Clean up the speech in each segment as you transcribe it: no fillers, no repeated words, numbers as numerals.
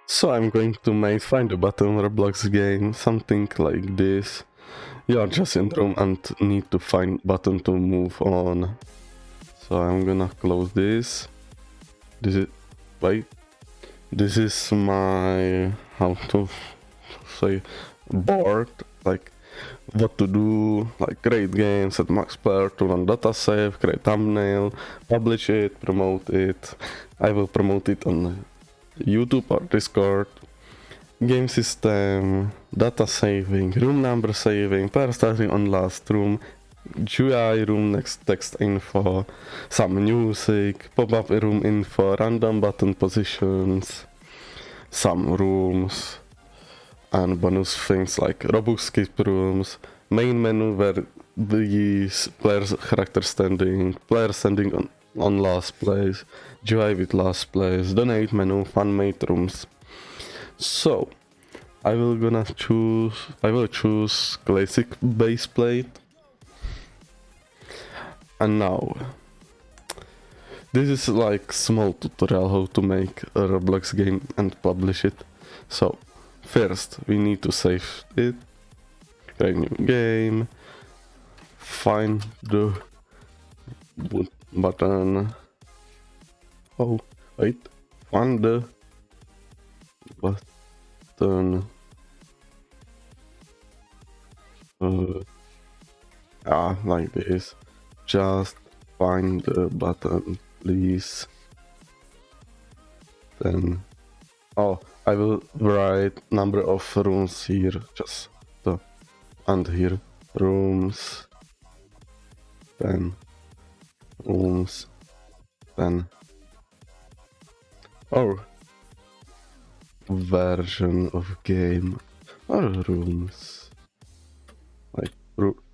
So I'm going to make find a button Roblox game, something like this. You are just in the room and need to find button to move on. So I'm gonna close this. Wait. This is my, how to say, board, like what to do, like create games, set max player to run data save, create thumbnail, publish it, promote it. I will promote it on YouTube or Discord. Game system, data saving, room number saving, player starting on last room, GUI room next text info, some music, pop-up room info, random button positions, some rooms, and bonus things like Robux skip rooms, main menu where these players character standing, player standing on last place, GUI with last place, donate menu, fun made rooms. So I will choose classic base plate. And now this is like small tutorial how to make a Roblox game and publish it. So first we need to save it, create new game, find the button. Oh wait, find the button. Like this. Just find the button, please. Then, oh, I will write number of rooms here, just the, and here, rooms, then, rooms, then, or version of game, or rooms, like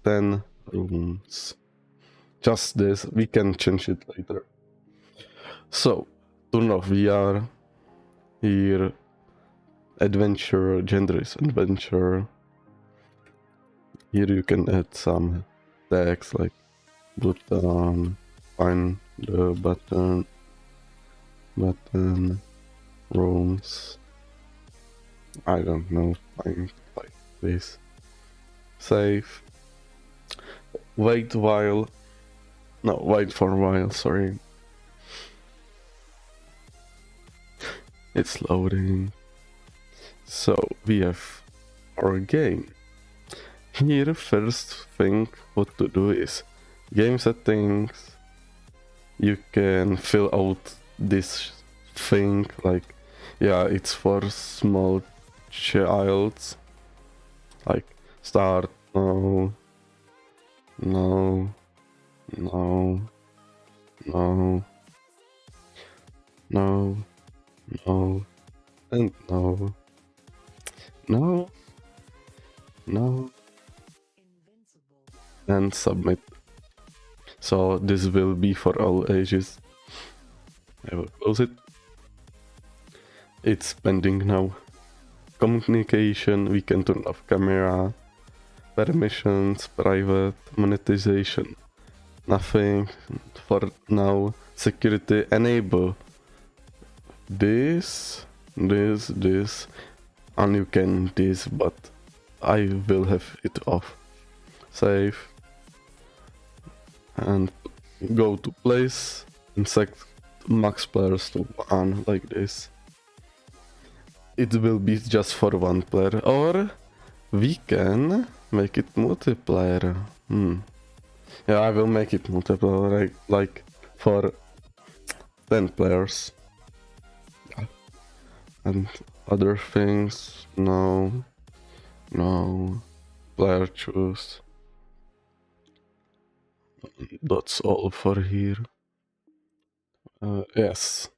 10 rooms. Just this, we can change it later. So, turn off VR, here, adventure, gender is adventure. Here you can add some text like button, find the button, rooms. I don't know, find like this. Save. Wait for a while, sorry. It's loading. So we have our game. Here, first thing what to do is game settings. You can fill out this thing like, yeah, it's for small childs. Like start, no, and no, and submit. So this will be for all ages. I will close it. It's pending now. Communication, we can turn off camera, permissions, private, monetization, nothing for now. Security, enable this, and you can this, but I will have it off. Save and go to place and set max players to 1 like this. It will be just for 1 player, or we can make it multiplayer. Yeah, I will make it multiplayer, like for 10 players. Yeah. And other things, no, player choose. That's all for here. Yes.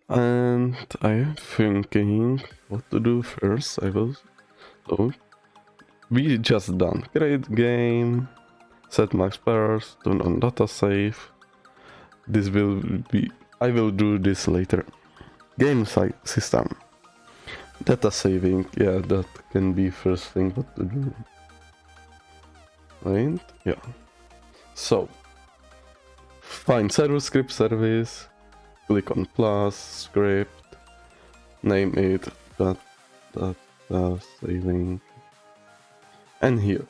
And I'm thinking what to do first. So we just done create game, set max players, turn on data save. This will be, I will do this later. Game system, data saving, yeah, that can be first thing what to do. Right? Yeah. So find server script service, click on plus script, name it Datasaving, and here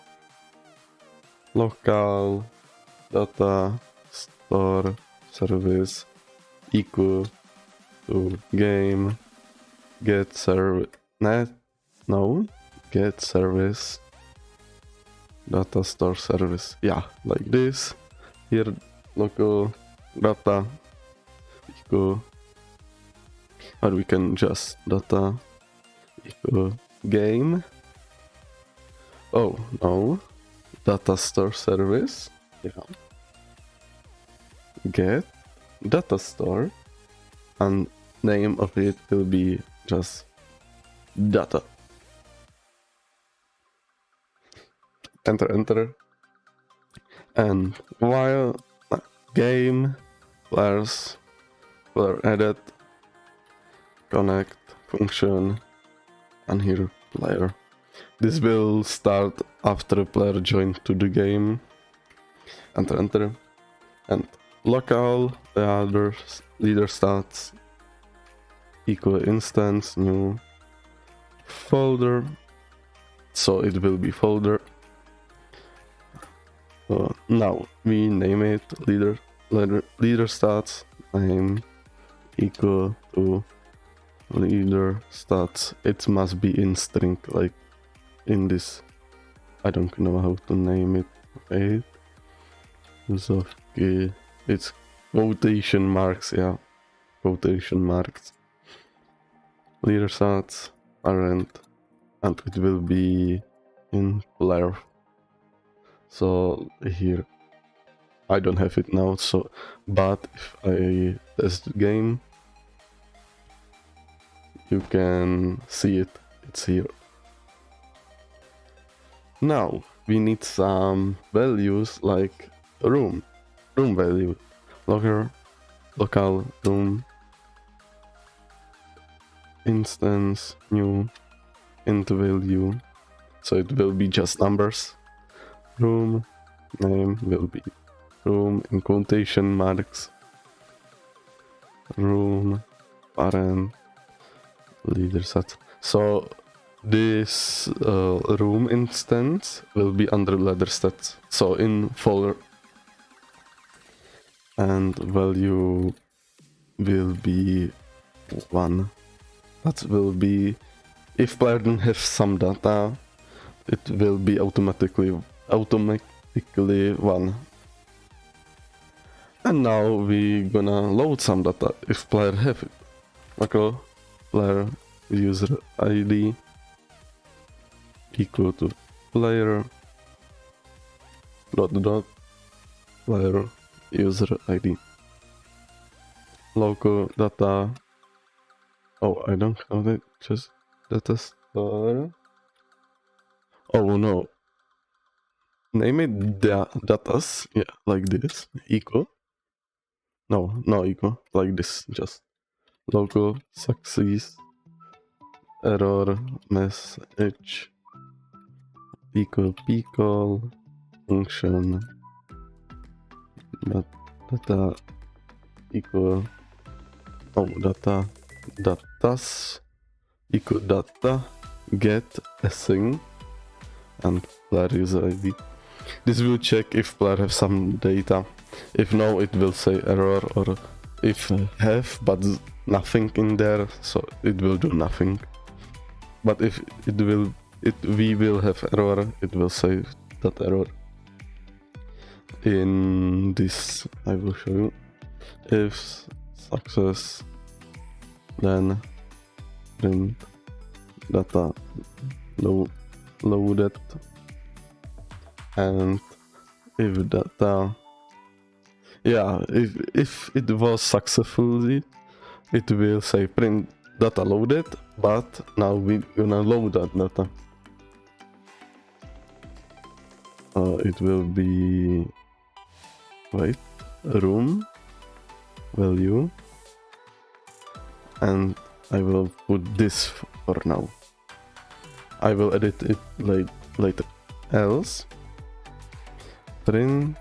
local data store service equal to game get service get service data store service, yeah, like this. Here local data equal, or we can just data equal game. Oh no, data store service, yeah, get data store, and name of it will be just data. Enter, and while game players player added connect function, and here player. This will start after a player joined to the game. Enter, and local the other leader stats equal instance new folder, so it will be folder. Now we name it leader stats name equal to leader stats. It must be in string, like in this. I don't know how to name it. Wait. It's quotation marks, yeah. Quotation marks. Leader stats parent, and it will be in player. So here I don't have it now, so but if I test the game, you can see it. It's here. Now we need some values like room value, local room instance new int value, so it will be just numbers. Room name will be room in quotation marks, room parent leader set. So this room instance will be under ladder stats, so in folder, and value will be 1. That will be if player don't have some data, it will be automatically 1. And now we gonna load some data if player have it. Local player user ID equal to player dot player user ID. Local data. Oh, I don't have it. Just data store. Oh no. Name it datas. Yeah, like this. Equal. No equal. Like this. Just local success error message equal pickle function data equal datas equal data get async and player user ID. This will check if player have some data. If no, it will say error, or if have but nothing in there, so it will do nothing. But if we will have error, it will say that error. In this I will show you. If success, then print data loaded, and if data, yeah, if it was successfully, it will say print data loaded, but now we're gonna load that data. It will be, wait, room value, and I will put this for now. I will edit it later. Else print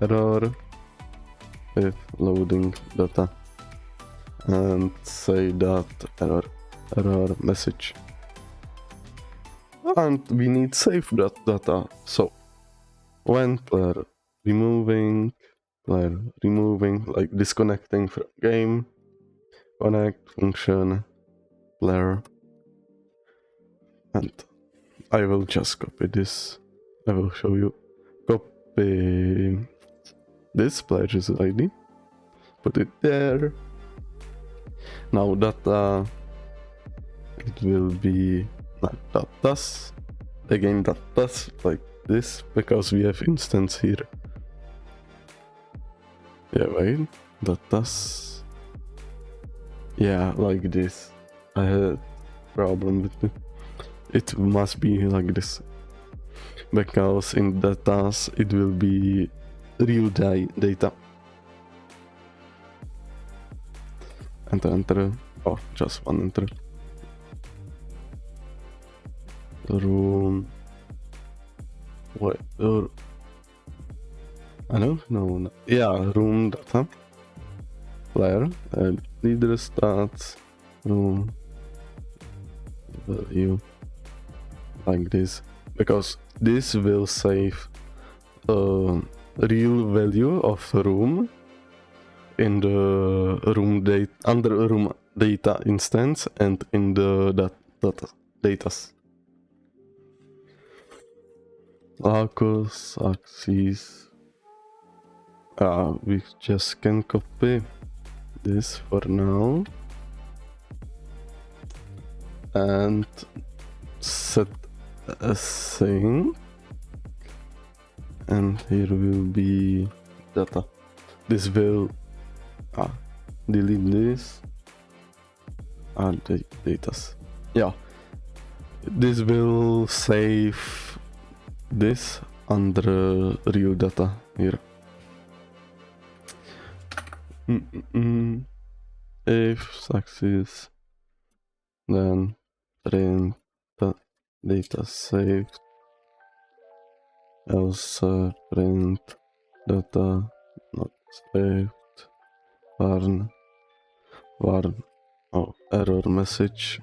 error with loading data and say that error. error message. And we need save that data. So when player removing, like disconnecting from game, connect function, player, and I will just copy this. I will show you. Copy this player's ID, put it there. Now data, it will be like datas, again datas like this, because we have instance here. Yeah, wait, datas. Yeah, like this. I had problem with it. It must be like this, because in datas it will be real data. Enter. Oh, just one enter. Room. Wait, I don't know. Yeah, room data. Player and leader stats. Room value. Like this, because this will save real value of room in the room data under room data instance and in the datas. Locus axis. We just can copy this for now and set a thing, and here will be data. This will delete this datas. Yeah, this will save this under real data here. If success, then print data saved, else print data not saved, warn, error message,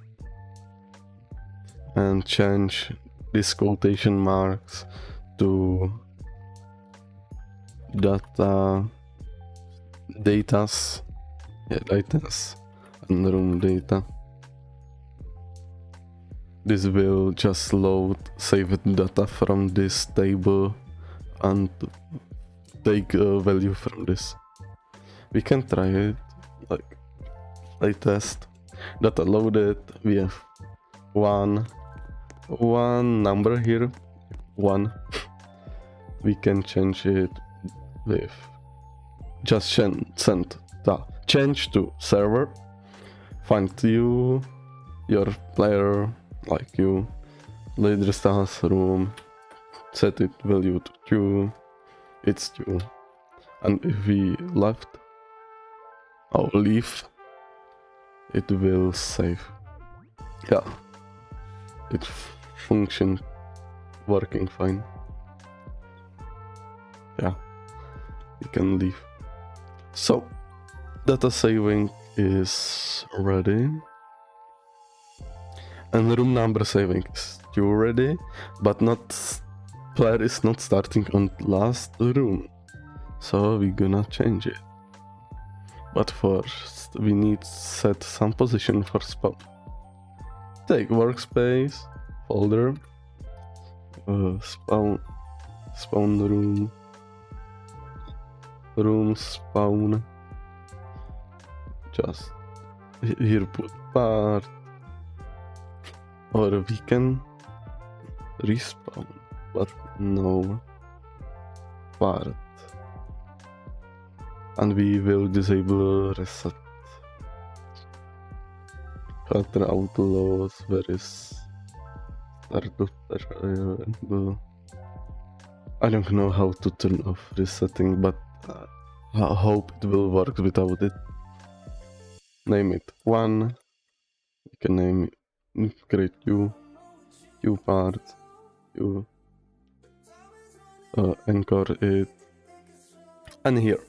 and change these quotation marks to datas, and room data. This will just load saved data from this table and take a value from this. We can try it, like play test. Data loaded, we have one number here, 1. We can change it with just send change to server, find your player, like you, leader stars room, set it value to true, it's true, and if we leave, it will save. Yeah, it function working fine. Yeah, we can leave. So data saving is ready, and room number saving is still ready, but player is not starting on last room, so we're gonna change it. But first we need set some position for spawn. Take workspace folder, spawn room spawn, just here put part, or we can respawn, but no part, and we will disable reset. Filter outlaws, where is I don't know how to turn off resetting, but I hope it will work without it. Name it 1. You can name it, create Q part, Q, anchor it, and here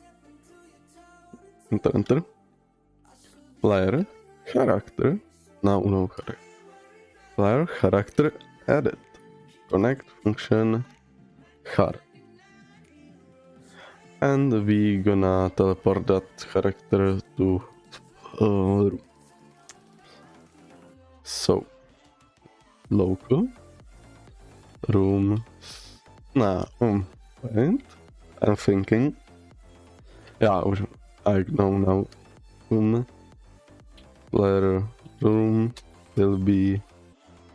enter player character Now no character. Player character edit. Connect function char. And we gonna teleport that character to room. So local room. Nah, wait. I'm thinking. Yeah, I know now. Player room will be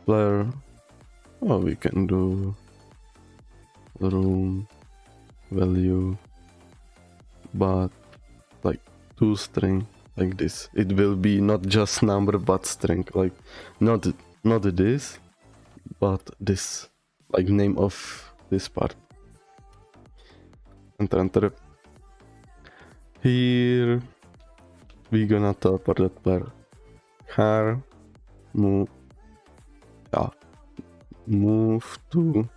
player. Oh, we can do room value, but like toString like this. It will be not just number but string, like not this, but this, like name of this part. Enter. Here we gonna teleport that player. Here, move to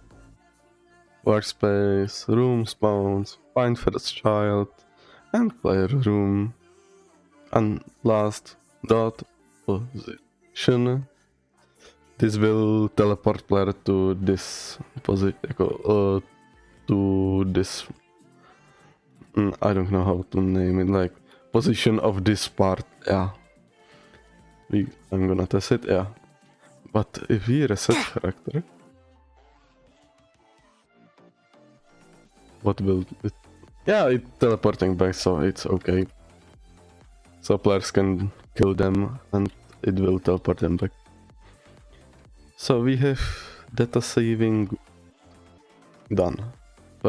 workspace, room spawns, find first child, and player room, and last dot position. This will teleport player to this position, to this. I don't know how to name it, like position of this part. Yeah, I'm gonna test it. Yeah, but if we reset character, what will it? Yeah, it's teleporting back, so it's okay. So players can kill them and it will teleport them back. So we have data saving done.